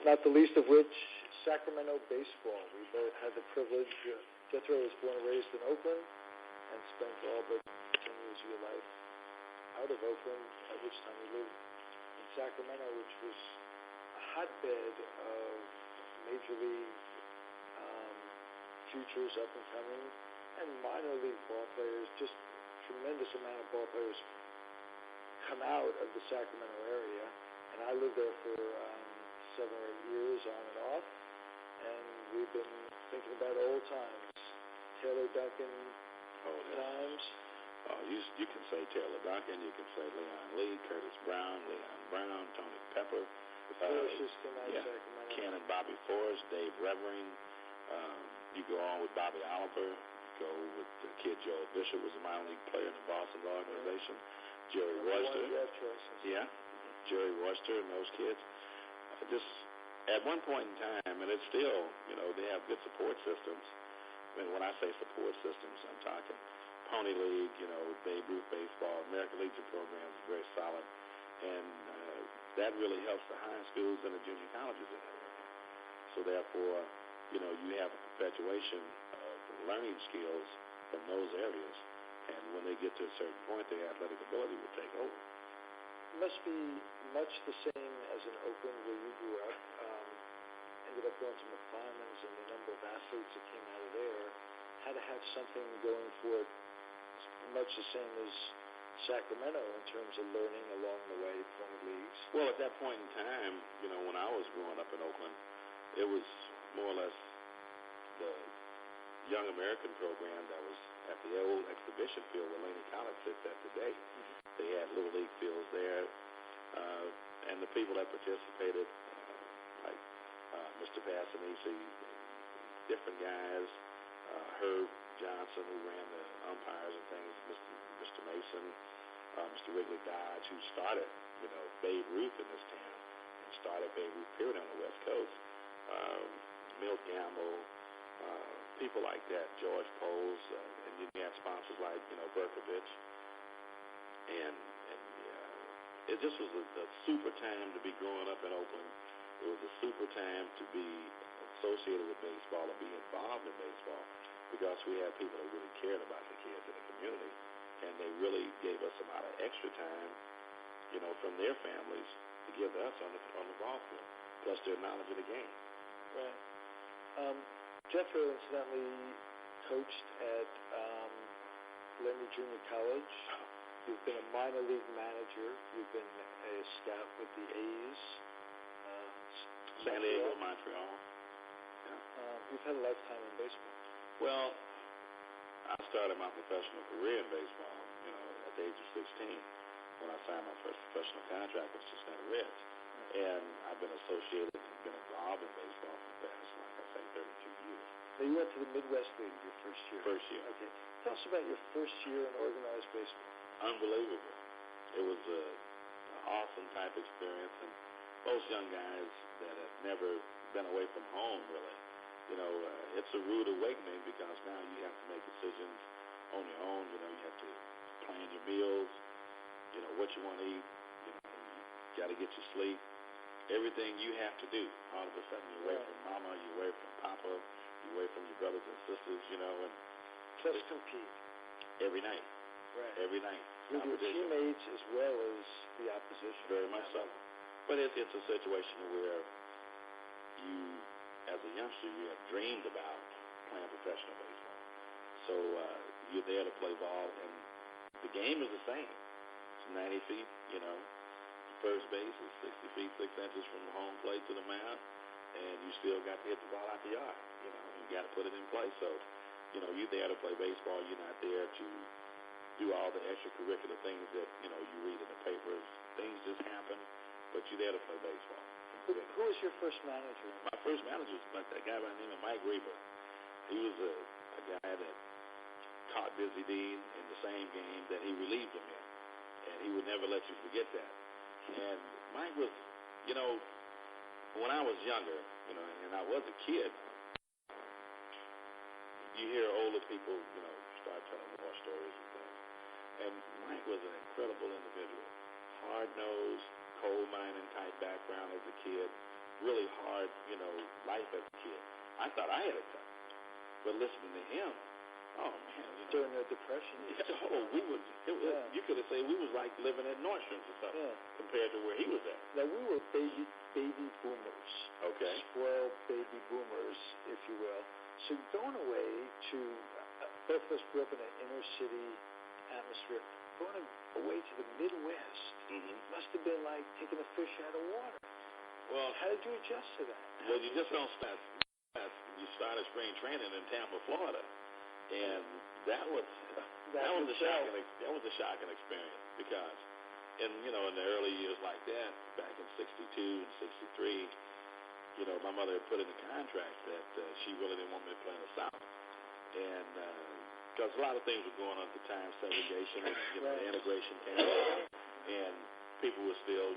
not the least of which Sacramento baseball. We both had the privilege Jethro was born and raised in Oakland and spent all but 10 years of your life out of Oakland, at which time he lived in Sacramento, which was a hotbed of major league futures up and coming, and minor league ball players. Just tremendous amount of ball players come out of the Sacramento area, and I lived there for 7 or 8 years on and off, and we've been thinking about old times, Taylor Duncan times. You can say Taylor Duncan, you can say Leon Lee, Curtis Brown, Tony Pepper, Sacramento. Ken and Bobby Forrest, Dave Revering. You go on with Bobby Oliver. Go with the kid Joel Bishop, was a minor league player in the Boston organization. Jerry Royster. Jerry Royster and those kids. Just at one point in time, and it's still, they have good support systems. I mean, when I say support systems, I'm talking Pony League, Babe Ruth baseball, American Legion programs is very solid, and that really helps the high schools and the junior colleges in that area. So therefore, you have a perpetuation of learning skills from those areas, and when they get to a certain point, their athletic ability will take over. It must be much the same as in Oakland, where you grew up. Ended up going to McFarland's, and the number of athletes that came out of there had to have something going for it, much the same as Sacramento in terms of learning along the way from leagues. Well, at that point in time, when I was growing up in Oakland, it was more or less the Young American program that was at the old exhibition field where Laney College sits at today. They had Little League fields there, and the people that participated, like Mr. Passanisi, different guys, Herb Johnson, who ran the umpires and things, Mr. Mason, Mr. Wrigley Dodge, who started, Babe Ruth in this town, and started Babe Ruth period on the West Coast. Milt Gamble, people like that, George Poles, and you had sponsors like, Berkovich. And it just was a super time to be growing up in Oakland. It was a super time to be associated with baseball or be involved in baseball, because we had people that really cared about the kids in the community, and they really gave us a lot of extra time, from their families to give us on the ball field, plus their knowledge of the game. Right. Jethro, incidentally, coached at Laney Junior College. You've been a minor league manager. You've been a staff with the A's. San Diego, Montreal. You've had a lifetime in baseball. Well, I started my professional career in baseball, at the age of 16, when I signed my first professional contract with Cincinnati Reds. And I've been associated and been involved in baseball for the past, like I say, 32 years. Now, you went to the Midwest League your first year. First year. Okay. Tell us about your first year in organized baseball. Unbelievable. It was an awesome type experience, and most young guys that have never been away from home, really, it's a rude awakening, because now you have to make decisions on your own. You have to plan your meals, what you want to eat, you got to get your sleep. Everything you have to do. All of a sudden, you're away from mama, you're away from papa, you're away from your brothers and sisters, and just compete every night. Right. Every night. With your teammates as well as the opposition. Very much so. But it's a situation where you, as a youngster, you have dreamed about playing professional baseball. So you're there to play ball, and the game is the same. It's 90 feet, First base is 60 feet, 6 inches from the home plate to the mound, and you still got to hit the ball out the yard. You got to put it in play. So, you're there to play baseball. You're not there to do all the extracurricular things that, you read in the papers. Things just happen, but you're there to play baseball. Who was your first manager? My first manager was a guy by the name of Mike Reber. He was a guy that caught Busy Dean in the same game that he relieved him in, and he would never let you forget that. And Mike was, when I was younger, and I was a kid, you hear older people, start telling war stories and things. And Mike was an incredible individual. Hard-nosed, coal-mining type background as a kid. Really hard, life as a kid. I thought I had it tough. But listening to him, oh man, during the Depression. You could have said we was like living at Nordstrom's or something compared to where he was at. Now we were baby boomers. Okay. Spoiled baby boomers, if you will. So going away to both of us grew up in an inner city atmosphere. Going away to the Midwest must have been like taking a fish out of water. Well, how did you adjust to that? Well, you just don't start. You started spring training in Tampa, Florida, and that was a shocking experience because, in the early years like that, back in '62 and '63, my mother had put in a contract that she really didn't want me to play in the South, and because a lot of things were going on at the time, segregation and the integration came out, and people were still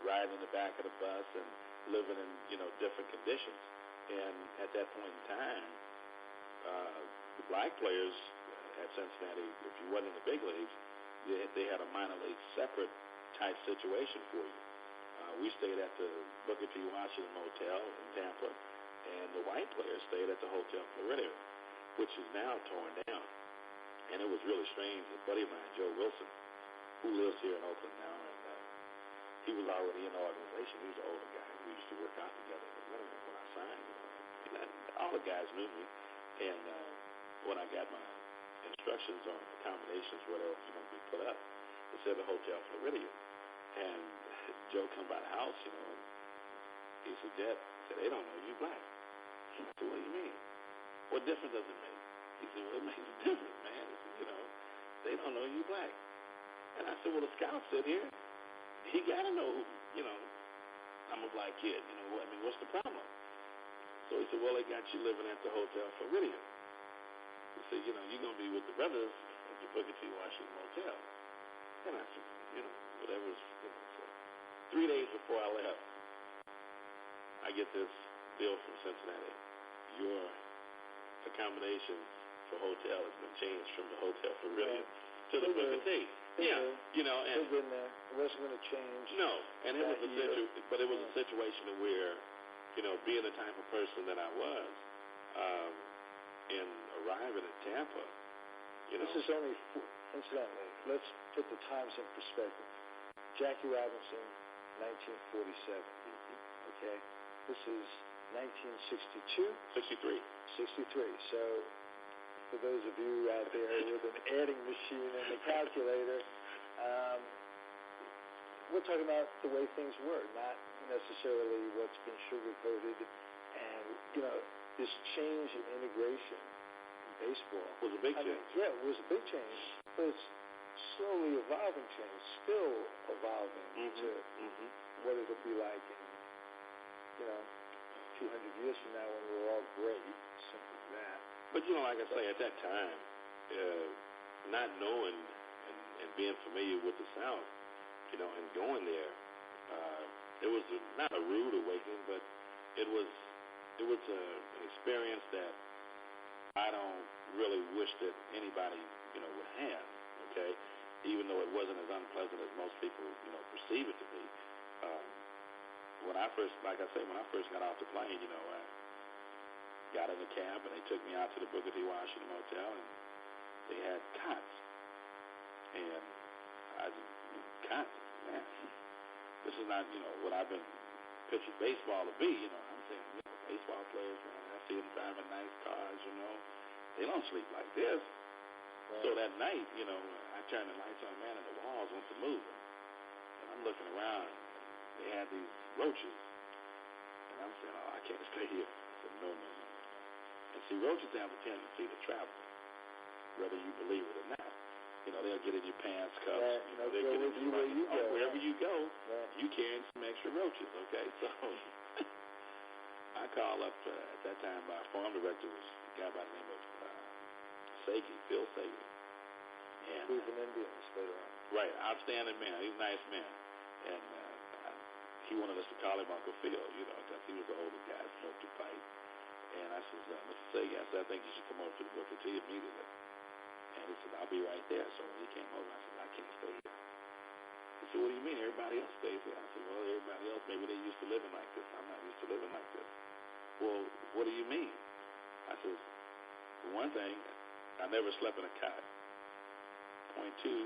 riding in the back of the bus and living in different conditions, and at that point in time, the black players at Cincinnati, if you wasn't in the big leagues, they had a minor league separate type situation for you. We stayed at the Booker T. Washington Motel in Tampa, and the white players stayed at the Hotel Florida, which is now torn down. And it was really strange. A buddy of mine, Joe Wilson, who lives here in Oakland now, and he was already in the organization. He was an older guy. We used to work out together when I signed. And all the guys knew me. And when I got my instructions on accommodations, whatever was going to be put up, it said the Hotel Floridian. And Joe come by the house, and he said, Jet, they don't know you black. I said, what do you mean? What difference does it make? He said, well, it makes a difference, man. He said, they don't know you black. And I said, well, the scout sit here. He got to know, I'm a black kid. What's the problem? So he said, well, they got you living at the Hotel Floridian. He said, you're going to be with the brothers at the Booker T. Washington Motel. And I said, whatever. So 3 days before I left, I get this bill from Cincinnati. Your accommodations for hotel has been changed from the Hotel Floridian to the Booker T. And it wasn't going to change. No, and it was a situation where, being the type of person that I was, in arriving in Tampa, This is only, incidentally, let's put the times in perspective. Jackie Robinson, 1947. Okay, this is 1962. 63. So, for those of you out there with an adding machine and a calculator, we're talking about the way things were, not necessarily what's been sugar-coated. And, this change in integration in baseball was a big change. It was a big change, but it's slowly evolving change, still evolving to what it'll be like in, 200 years from now when we're all great, simple as that. But, like I say, at that time, not knowing and being familiar with the South, and going there, it was not a rude awakening, but it was an experience that I don't really wish that anybody, would have, okay? Even though it wasn't as unpleasant as most people, perceive it to be. When I first got off the plane, I got in the cab and they took me out to the Booker T. Washington Motel and they had cots. And cots, man, this is not, what I've been pictured baseball to be, I'm saying, baseball players, I see them driving nice cars, they don't sleep like this. Right. So that night, I turned the lights on, man, and the walls went to moving. And I'm looking around, and they had these roaches. And I'm saying, I can't stay here. I said, no. And see, roaches have a tendency to travel, whether you believe it or not. They'll get in your pants, cuffs. They'll get in you where you go. Wherever you go, you carrying some extra roaches, okay? So I call up, at that time, my farm director was a guy by the name of Phil Sagan. Cleveland Indians later on. Right, outstanding man. He's a nice man. And he wanted us to call him Uncle Phil, because he was the oldest guy, smoked a pipe. And I said, Mr. Sagan, I think you should come over to the Booker T immediately. And he said, I'll be right there. So when he came over, I said, I can't stay here. He said, what do you mean? Everybody else stays here. I said, well, everybody else, maybe they're used to living like this. I'm not used to living like this. Well, what do you mean? I says, for one thing, I never slept in a cot. Point two,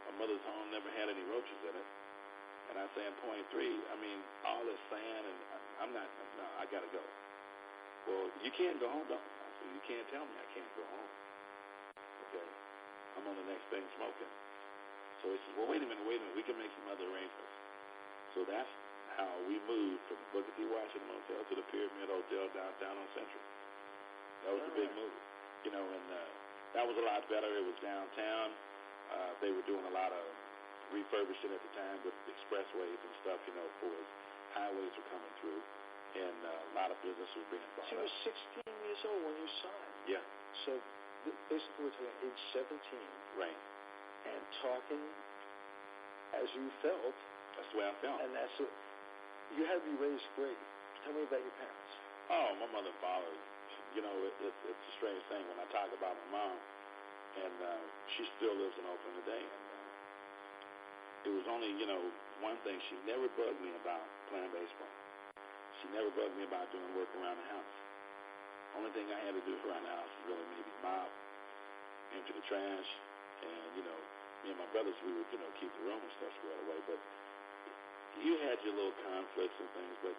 my mother's home never had any roaches in it. And I say in point three, I mean, all this sand, and I got to go. Well, you can't go home, though. I said, you can't tell me I can't go home. Okay? I'm on the next thing smoking. So he says, well, wait a minute, we can make some other arrangements. So that's how we moved from the Booker T. Washington Motel to the Pyramid Hotel downtown on Central. That was a big move. You know, and that was a lot better. It was downtown. They were doing a lot of refurbishing at the time with expressways and stuff, you know, for highways were coming through, and a lot of business was being bought. So you were 16 years old when you signed. Yeah. So basically we're talking age 17. Right. And talking as you felt. That's the way I felt. And that's what, you had to be raised great. Tell me about your parents. Oh, my mother and father, you know, it's a strange thing when I talk about my mom, and she still lives in Oakland today, and it was only, you know, one thing. She never bugged me about playing baseball. She never bugged me about doing work around the house. Only thing I had to do around the house was really maybe mop, empty the trash, and, you know, me and my brothers, we would, you know, keep the room and stuff squared away. But you had your little conflicts and things, but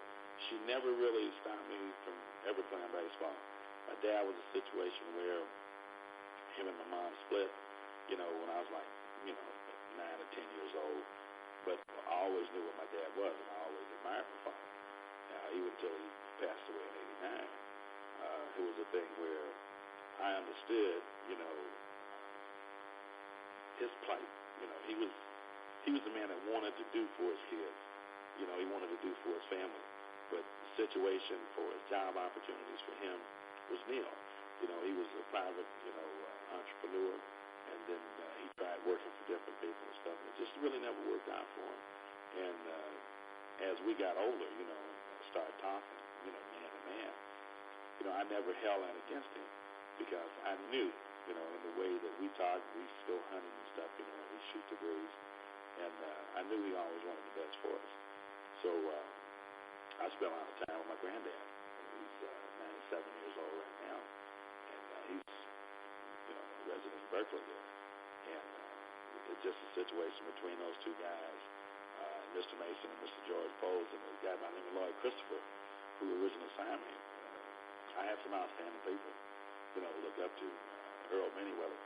she never really stopped me from ever playing baseball. My dad was a situation where him and my mom split, you know, when I was like, you know, 9 or 10 years old. But I always knew what my dad was, and I always admired my father. Even until he passed away in '89. It was a thing where I understood, you know, his plight. You know, he was the man that wanted to do for his kids. You know, he wanted to do for his family. But the situation for his job opportunities for him was nil. You know, he was a private, you know, entrepreneur, and then he tried working for different people and stuff. It just really never worked out for him. And as we got older, you know, started talking, you know, man to man, you know, I never held that against him because I knew, you know, in the way that we talked, we used to go hunting and stuff, you know, we shoot the breeze, and I knew he always wanted the best for us. So I spent a lot of time with my granddad. He's 97 years old right now, and he's, you know, a resident of Berkeley here. And it's just a situation between those two guys, Mr. Mason and Mr. George Bowles, and a guy by the name of Lloyd Christopher, who originally signed me. I had some outstanding people, you know, to look up to. Earl Manyweather,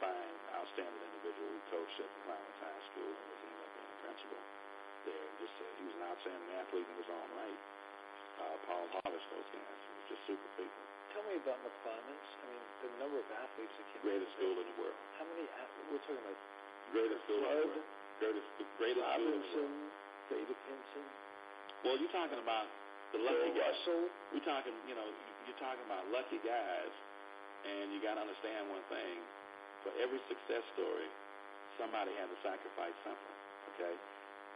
fine, outstanding individual who coached at Clarence High School and was ended up being a principal there. Just he was an outstanding athlete in his own right. Paul Harvest, those guys, he was just super people. Tell me about McClemens. I mean, the number of athletes that came. Greatest school in the world. How many athletes? We're talking about greatest school in the world. Greatest Robinson, David Pinson. Well, you're talking about the lucky guys. Russell. We're talking, you know, you're talking about lucky guys, and you got to understand one thing. For every success story, somebody had to sacrifice something, okay?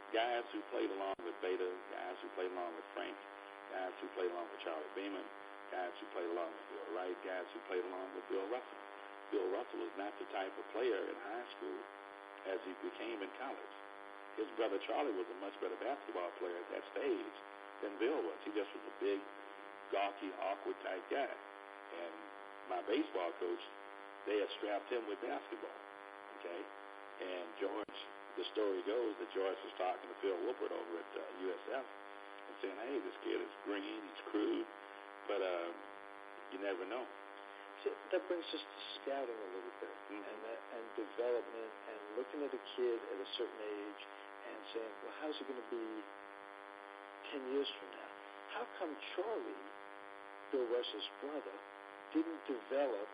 Guys who played along with Beta, guys who played along with Frank, guys who played along with Charlie Beeman, guys who played along with Bill Wright, guys who played along with Bill Russell. Bill Russell was not the type of player in high school as he became in college. His brother Charlie was a much better basketball player at that stage than Bill was. He just was a big, gawky, awkward type guy. And my baseball coach, they had strapped him with basketball, okay? And George, the story goes that George was talking to Phil Woolpert over at USF and saying, hey, this kid is green, he's crude, but you never know. So that brings us to scouting a little bit, and development, and looking at a kid at a certain age and saying, well, how's it going to be 10 years from now? How come Charlie, Bill Russell's brother, didn't develop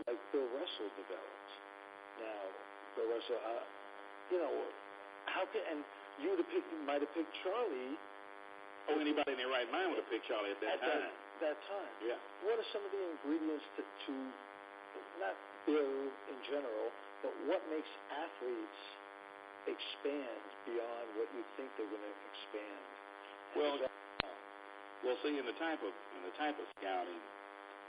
like Bill Russell developed? Now, Bill Russell, you know, how can, and you might have picked Charlie. Oh, anybody in their right mind would have picked Charlie at that time. That time. Yeah. What are some of the ingredients to not Bill in general, but what makes athletes expand beyond what you think they're going to expand? Well, see, in the type of scouting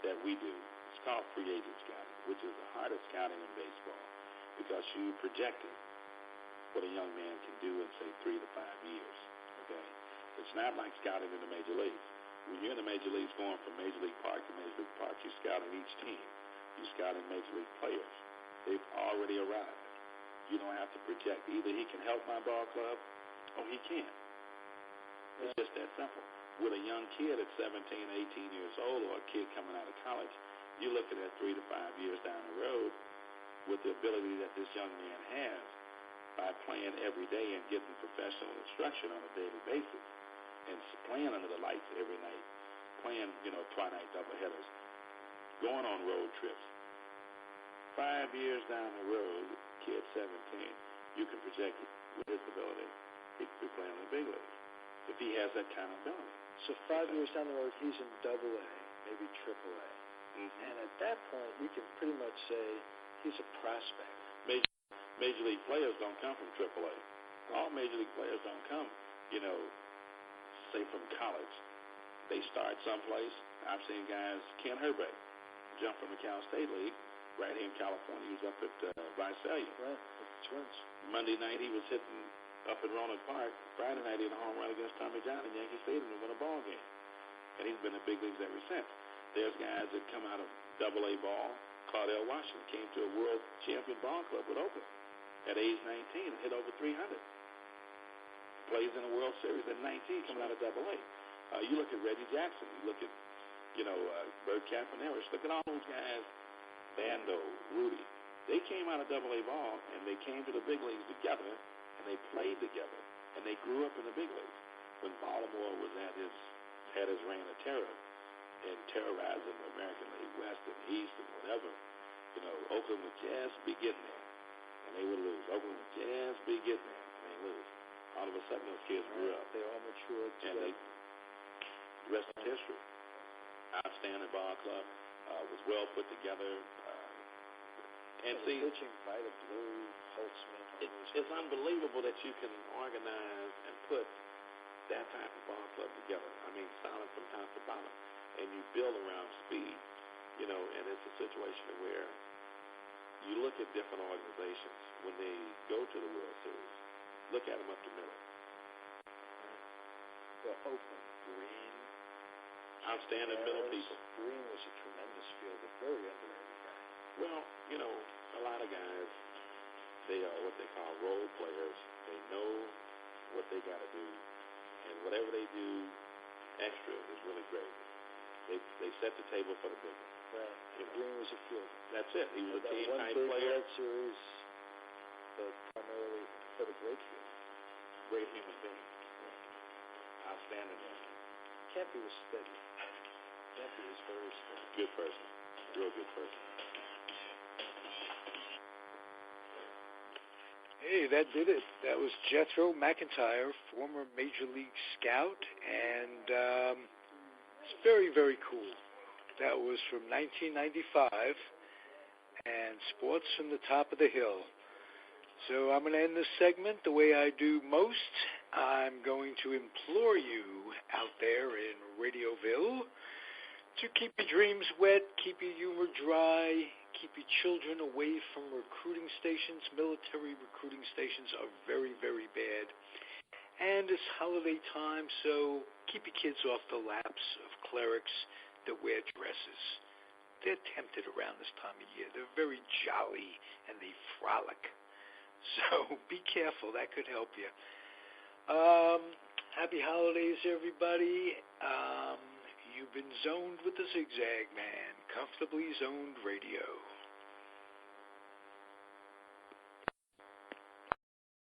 that we do, it's called free agent scouting, which is the hardest scouting in baseball because you projecting what a young man can do in, say, 3 to 5 years. Okay, it's not like scouting in the major leagues. When you're in the major leagues, going from Major League Park to Major League Park, you scout in each team. You scout in Major League players. They've already arrived. You don't have to project. Either he can help my ball club or he can't. It's just that simple. With a young kid at 17, 18 years old, or a kid coming out of college, you're looking at 3 to 5 years down the road with the ability that this young man has by playing every day and getting professional instruction on a daily basis and playing under the lights every night, playing, tri-night doubleheaders, going on road trips. 5 years down the road, kid 17, you can project with his ability, he could be playing in the big leagues if he has that kind of ability. So 5 years down the road, he's in Double-A, maybe Triple-A. Mm-hmm. And at that point, we can pretty much say he's a prospect. Major league players don't come from AAA. All major league players don't come, say from college. They start someplace. I've seen guys, Ken Herbeck, jump from the Cal State League right here in California. He was up at Visalia. Right, with the Twins. Monday night he was hitting up at Roland Park. Friday night he had a home run against Tommy John in Yankee Stadium to win a ball game. And he's been in the big leagues ever since. There's guys that come out of Double-A ball. Claudell Washington came to a world champion ball club with Oakland at age 19 and hit over 300. Plays in the World Series at 19 coming out of Double-A. You look at Reggie Jackson. You look at, Bert Campaneris. Look at all those guys, Bando, Rudy. They came out of Double-A ball and they came to the big leagues together and they played together and they grew up in the big leagues. When Baltimore was had his reign of terror and terrorizing the American League West and East and whatever, Oakland would just be getting there and they would lose. Oakland would just be getting there and they lose. All of a sudden those kids grew up. They all matured. And the rest is history. Outstanding ball club, was well put together. And see, pitching, Vita Blue, Holtzman. It's unbelievable that you can organize and put that type of ball club together. I mean, solid from top to bottom. And you build around speed, and it's a situation where you look at different organizations when they go to the World Series. Look at them up the middle. Well, Oakland, Green. Outstanding middle people. Green was a tremendous fielder, very underrated guy. Well, a lot of guys, they are what they call role players. They know what they got to do, and whatever they do extra is really great. They set the table for the big one. Right. Green was a fielder. That's it. He was a team-type player. World Series, but primarily for the great field. Great human being. Outstanding man. Kempy was steady. Kempy was very steady. Good person. Real good person. Hey, that did it. That was Jethro McIntyre, former Major League scout, and it's very, very cool. That was from 1995, and Sports from the Top of the Hill. So I'm going to end this segment the way I do most. I'm going to implore you out there in Radioville to keep your dreams wet, keep your humor dry, keep your children away from recruiting stations. Military recruiting stations are very, very bad. And it's holiday time, so keep your kids off the laps of clerics that wear dresses. They're tempted around this time of year. They're very jolly, and they frolic. So be careful. That could help you. Happy holidays, everybody. You've been zoned with the Zigzag Man. Comfortably Zoned Radio.